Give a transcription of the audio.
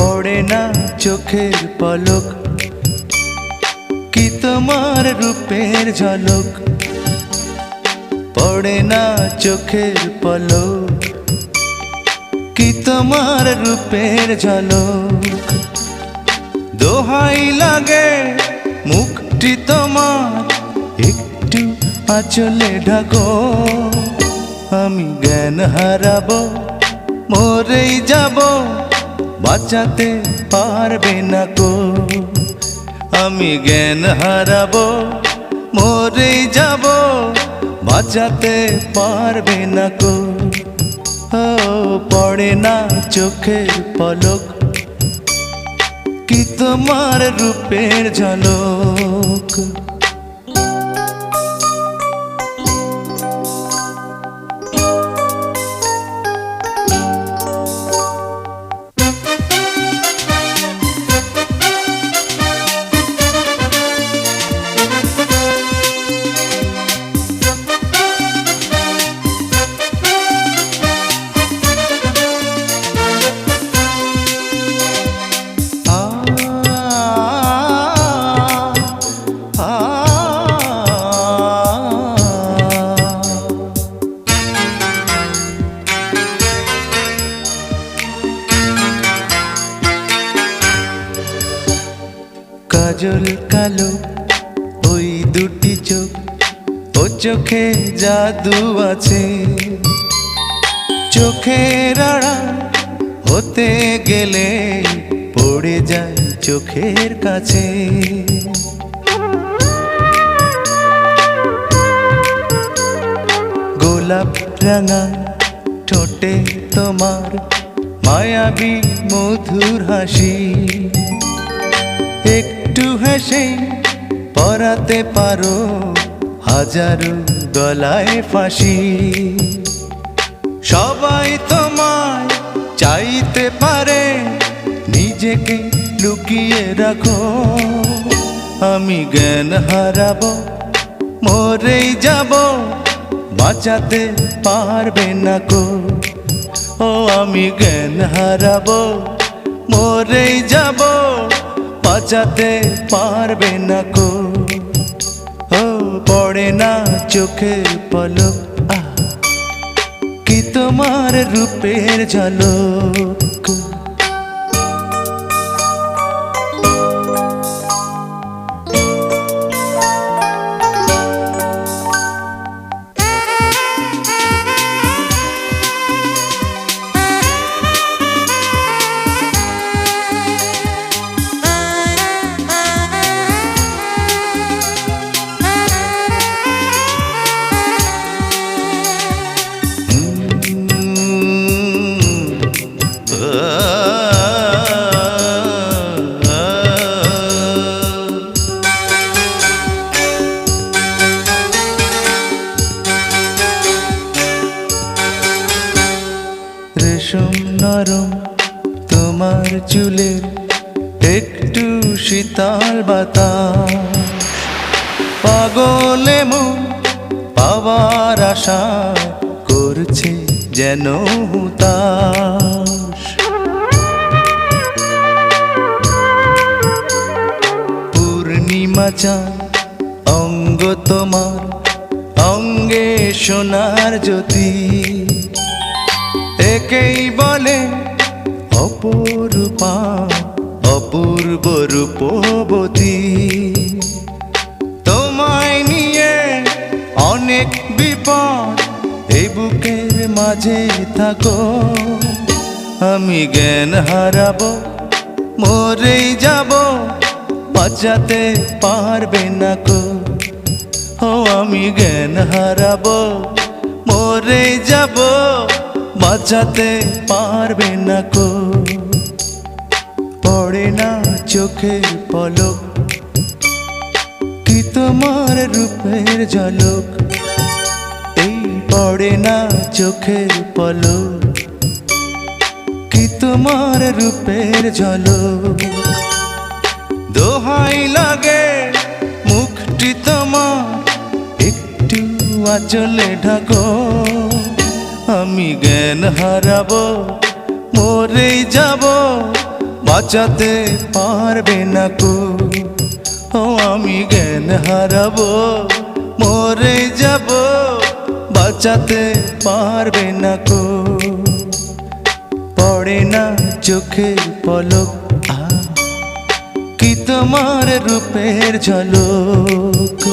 পড়ে না চোখের পলক, কি তোমার রূপের ঝলক। পড়ে না চোখের পলক, কি তোমার রূপের ঝলক। দোহাই লাগে মুখটি তোমার, একটু আঁচলে ঢাকো। আমি জ্ঞান হারাবো, মরেই যাব, বাঁচাতে পারবে না কো। আমি জ্ঞান হারাবো, মরেই যাব, বাঁচাতে পারবে না কো। ও পড়ে না চোখের পলক, কি তোমার রূপের ঝলক। কাজল কালো ওই দুটি চোখ, ও চোখে জাদু আছে। চোখের আড়াল হতে গেলে পড়ে যায় চোখের কাছে। গোলাপ রাঙা ঠোঁটে তোমার মায়াবী মধুর হাসি। একটু হেসে পরাতে পারো হাজারো গলায় ফাঁসি। সবাই তোমায় চাইতে পারে, নিজেকে লুকিয়ে রাখো। আমি জ্ঞান হারাবো, মরেই যাব, বাঁচাতে পারবে না কো। ও আমি জ্ঞান হারাবো, মরেই যাব, বাঁচাতে পারবে না কো। ও পড়ে না চোখের পলক, কি তোমার রূপের ঝলক। রেশম নরম তোমার চুলের, একটু শীতল বাতাস। পাগলে মন পাওয়ার আশা করছে যেন হুতাশ। পূর্ণিমা চাঁদ অঙ্গ তোমার, অঙ্গে সোনার জ্যোতি। একেই বলে অপরূপা, অপূর্ব রূপবতী। তোমায় নিয়ে অনেক বিপদ, এই বুকের মাঝে থাকো। আমি জ্ঞান হারাবো, মরেই যাব, বাঁচাতে পারবে না কো। ও আমি জ্ঞান হারাবো, মরেই যাব, বাঁচাতে পারবে না কো। পড়ে না চোখের পলক, কি তোমার রূপের ঝলক। এই পড়ে না চোখের পলক, কি তোমার রূপের ঝলক। দোহাই লাগে মুখটি তোমার, একটু আঁচলে ঢাকো। আমি জ্ঞান হারাবো, মরেই যাব, বাঁচাতে পারবে না কো। ও আমি জ্ঞান হারাবো, মরে যাব, বাঁচাতে পারবে না কো। পড়ে না চোখের পলক, কি তোমার রূপের ঝলক।